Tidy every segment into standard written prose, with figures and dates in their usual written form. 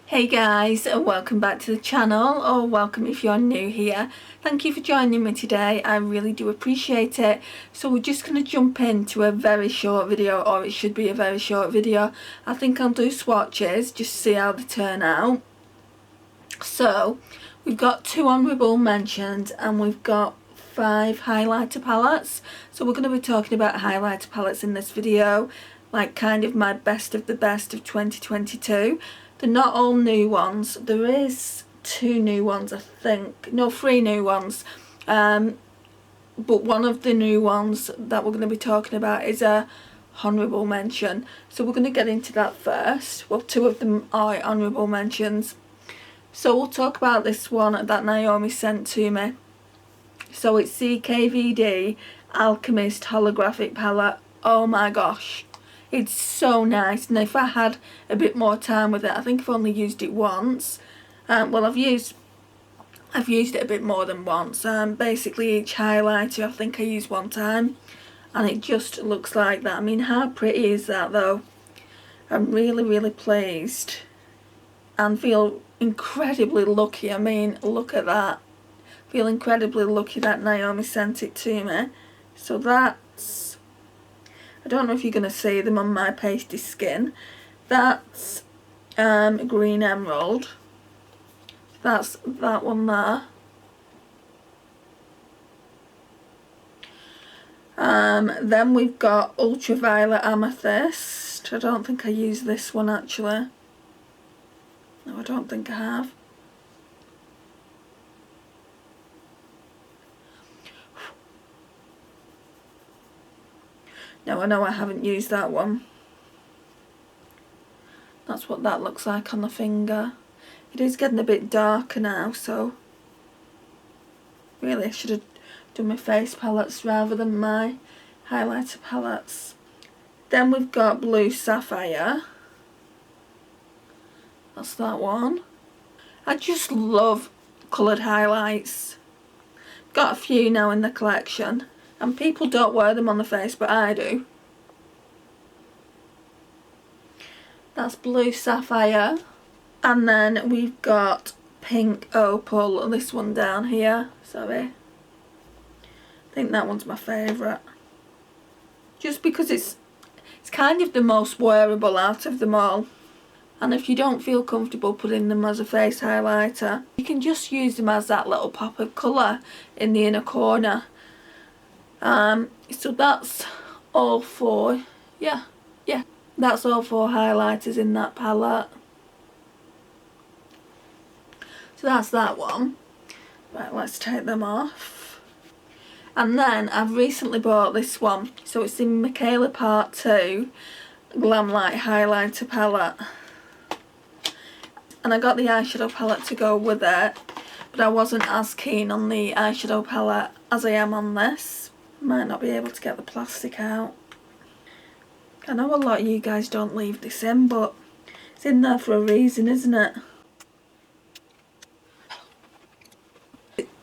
Hey guys, and welcome back to the channel, or welcome if you're new here. Thank you for joining me today. I really do appreciate it. So we're just going to jump into a very short video, or it should be a very short video. I think I'll do swatches just to see how they turn out. So we've got 2 honourable mentions and we've got 5 highlighter palettes. So we're going to be talking about highlighter palettes in this video, like kind of my best of the best of 2022. They're not all new ones. There is 2 new ones, I think. No, 3 new ones. But one of the new ones that we're going to be talking about is a honourable mention. So we're going to get into that first. Well, 2 of them are honourable mentions. So we'll talk about this one that Naomi sent to me. So it's CKVD Alchemist Holographic Palette. Oh my gosh. It's so nice, and if I had a bit more time with it, I think I've only used it once. Well, I've used it a bit more than once. Basically each highlighter I think I used one time, and it just looks like that. I mean, how pretty is that though? I'm really pleased and feel incredibly lucky. I mean, look at that. Feel incredibly lucky that Naomi sent it to me. So that's, I don't know if you're going to see them on my pasty skin. That's green emerald. That's that one there. Then we've got ultraviolet amethyst. I don't think I used this one actually. No, I don't think I have. No, I know I haven't used that one. That's what that looks like on the finger. It is getting a bit darker now, so really I should have done my face palettes rather than my highlighter palettes. Then we've got blue sapphire. That's that one. I just love coloured highlights. Got a few now in the collection, and people don't wear them on the face, but I do. That's blue sapphire. And then we've got pink opal, this one down here, sorry. I think that one's my favourite. Just because it's kind of the most wearable out of them all. And if you don't feel comfortable putting them as a face highlighter, you can just use them as that little pop of colour in the inner corner. So that's all 4, yeah, that's all 4 highlighters in that palette. So that's that one. Right, let's take them off. And then I've recently bought this one. So it's the Michaela Part 2 Glam Light Highlighter Palette. And I got the eyeshadow palette to go with it, but I wasn't as keen on the eyeshadow palette as I am on this. Might not be able to get the plastic out. I know a lot of you guys don't leave this in, but it's in there for a reason, isn't it?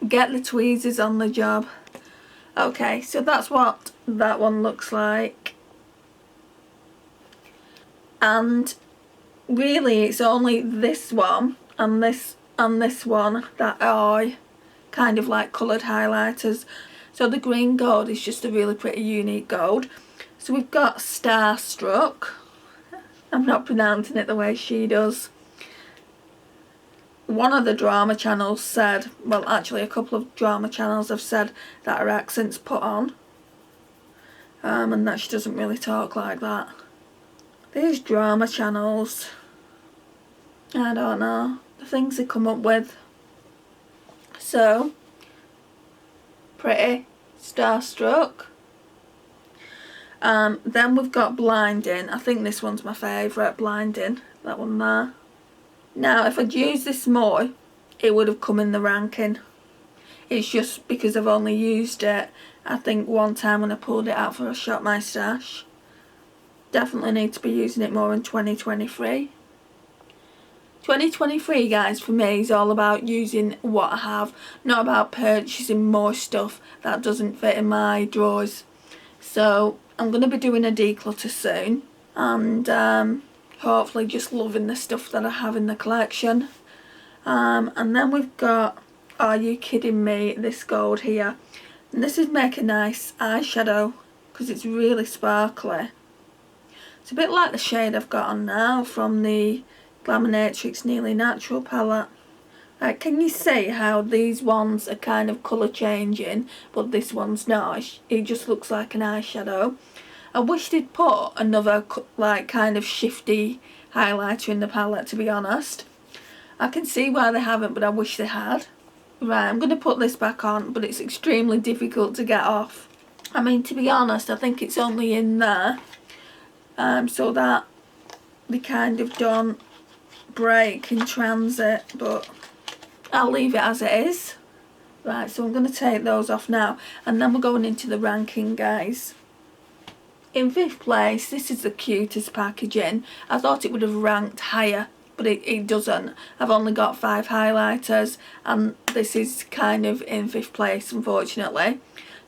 Get the tweezers on the job. Okay, so that's what that one looks like. And really it's only this one and this one that are kind of like coloured highlighters. So the green gold is just a really pretty unique gold. So we've got Starstruck. I'm not pronouncing it the way she does. One of the drama channels said, well actually a couple of drama channels have said that her accent's put on. And that she doesn't really talk like that. These drama channels, I don't know, the things they come up with. So, pretty, Starstruck. Then we've got Blinding. I think this one's my favourite, Blinding, that one there. Now, if I'd used this more, it would have come in the ranking. It's just because I've only used it, I think, one time when I pulled it out for a Shop My Stash. Definitely need to be using it more in 2023. 2023, guys, for me is all about using what I have, not about purchasing more stuff that doesn't fit in my drawers. So I'm going to be doing a declutter soon, and hopefully just loving the stuff that I have in the collection. And then we've got Are You Kidding Me, this gold here. And this is make a nice eyeshadow because it's really sparkly. It's a bit like the shade I've got on now from the Glamonatrix Nearly Natural palette. Right, can you see how these ones are kind of colour changing, but this one's not? It just looks like an eyeshadow. I wish they'd put another like kind of shifty highlighter in the palette, to be honest. I can see why they haven't, but I wish they had. Right, I'm going to put this back on, but it's extremely difficult to get off. I mean, to be honest, I think it's only in there so that they kind of don't break in transit, but I'll leave it as it is. Right, so I'm going to take those off now, and then we're going into the ranking, guys. In 5th place, this is the cutest packaging. I thought it would have ranked higher, but it doesn't. I've only got 5 highlighters, and this is kind of in 5th place, unfortunately.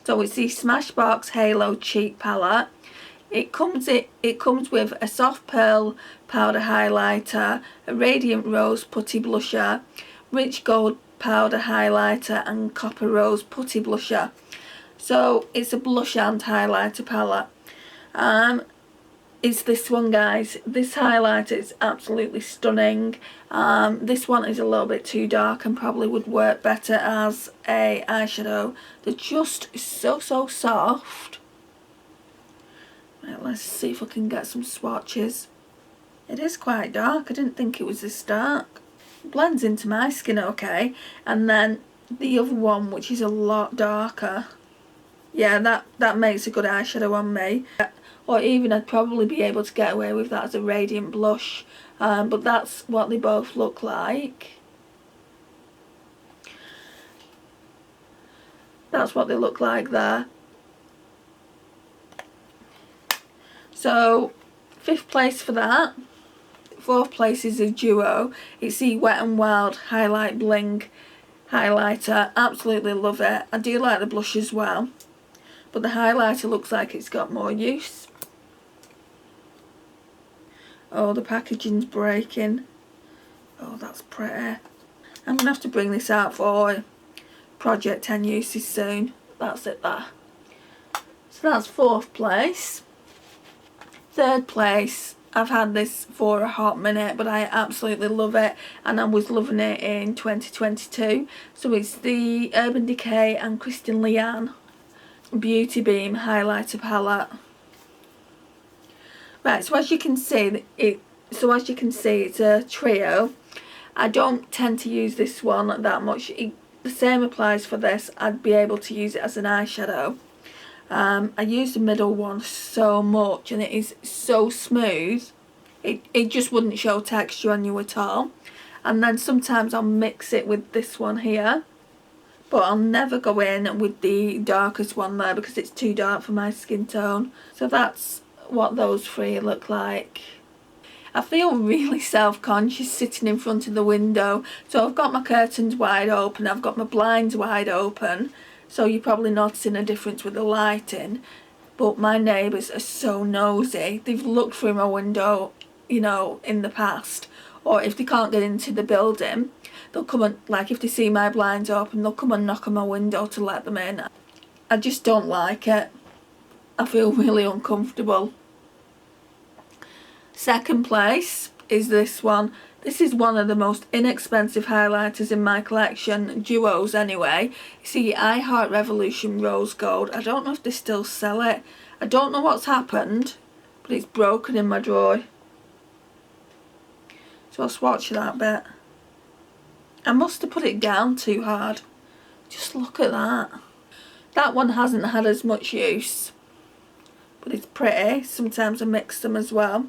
So it's the Smashbox Halo Cheek Palette. It comes with a soft pearl powder highlighter, a radiant rose putty blusher, rich gold powder highlighter, and copper rose putty blusher. So it's a blush and highlighter palette. It's this one, guys. This highlighter is absolutely stunning. This one is a little bit too dark and probably would work better as a eyeshadow. They're just so soft. Right, let's see if I can get some swatches. It is quite dark. I didn't think it was this dark. It blends into my skin okay. And then the other one, which is a lot darker. Yeah, that makes a good eyeshadow on me. Or even I'd probably be able to get away with that as a radiant blush. But that's what they both look like. That's what they look like there. So 5th place for that. 4th place is a duo. It's the Wet n Wild Highlight Bling highlighter. Absolutely love it. I do like the blush as well, but the highlighter looks like it's got more use. Oh, the packaging's breaking. Oh, that's pretty. I'm going to have to bring this out for Project 10 uses soon. That's it there. So that's 4th place. 3rd place, I've had this for a hot minute, but I absolutely love it, and I was loving it in 2022. So it's the Urban Decay and Kristen Leanne Beauty Beam highlighter palette. Right, so as you can see, it's a trio. I don't tend to use this one that much. The same applies for this. I'd be able to use it as an eyeshadow. I use the middle one so much, and it is so smooth. It just wouldn't show texture on you at all. And then sometimes I'll mix it with this one here, but I'll never go in with the darkest one there because it's too dark for my skin tone. So that's what those 3 look like. I feel really self-conscious sitting in front of the window. So I've got my curtains wide open, I've got my blinds wide open, so you're probably noticing a difference with the lighting. But my neighbours are so nosy. They've looked through my window, you know, in the past. Or if they can't get into the building, they'll come and, like, if they see my blinds open, they'll come and knock on my window to let them in. I just don't like it. I feel really uncomfortable. 2nd place is this one. This is one of the most inexpensive highlighters in my collection, duos anyway. It's the I Heart Revolution Rose Gold. I don't know if they still sell it. I don't know what's happened, but it's broken in my drawer. So I'll swatch that bit. I must have put it down too hard. Just look at that. That one hasn't had as much use, but it's pretty. Sometimes I mix them as well.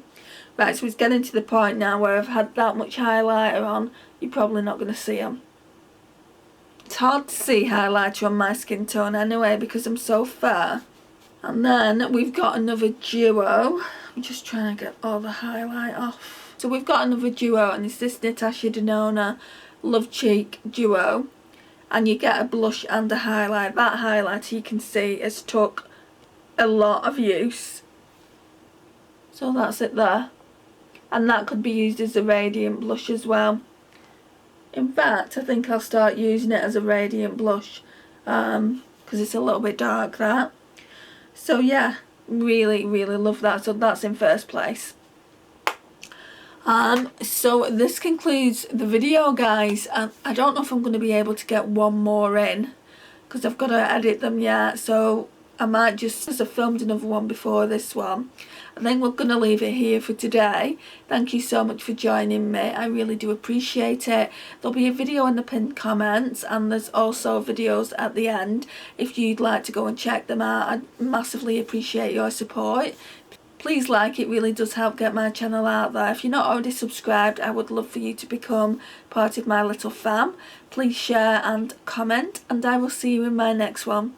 Right, so it's getting to the point now where I've had that much highlighter on, you're probably not going to see them. It's hard to see highlighter on my skin tone anyway because I'm so fair. And then we've got another duo. I'm just trying to get all the highlight off. So we've got another duo, and it's this Natasha Denona Love Cheek duo. And you get a blush and a highlight. That highlighter you can see has took a lot of use. So that's it there. and that could be used as a radiant blush as well. In fact, I think I'll start using it as a radiant blush because it's a little bit dark, that. So yeah, really love that. So that's in first place. So this concludes the video, guys. I don't know if I'm going to be able to get one more in because I've got to edit them yet, so I might just, as I filmed another one before this one. I think we're going to leave it here for today. Thank you so much for joining me. I really do appreciate it. There'll be a video in the pinned comments, and there's also videos at the end if you'd like to go and check them out. I'd massively appreciate your support. Please like, it really does help get my channel out there. If you're not already subscribed, I would love for you to become part of my little fam. Please share and comment, and I will see you in my next one.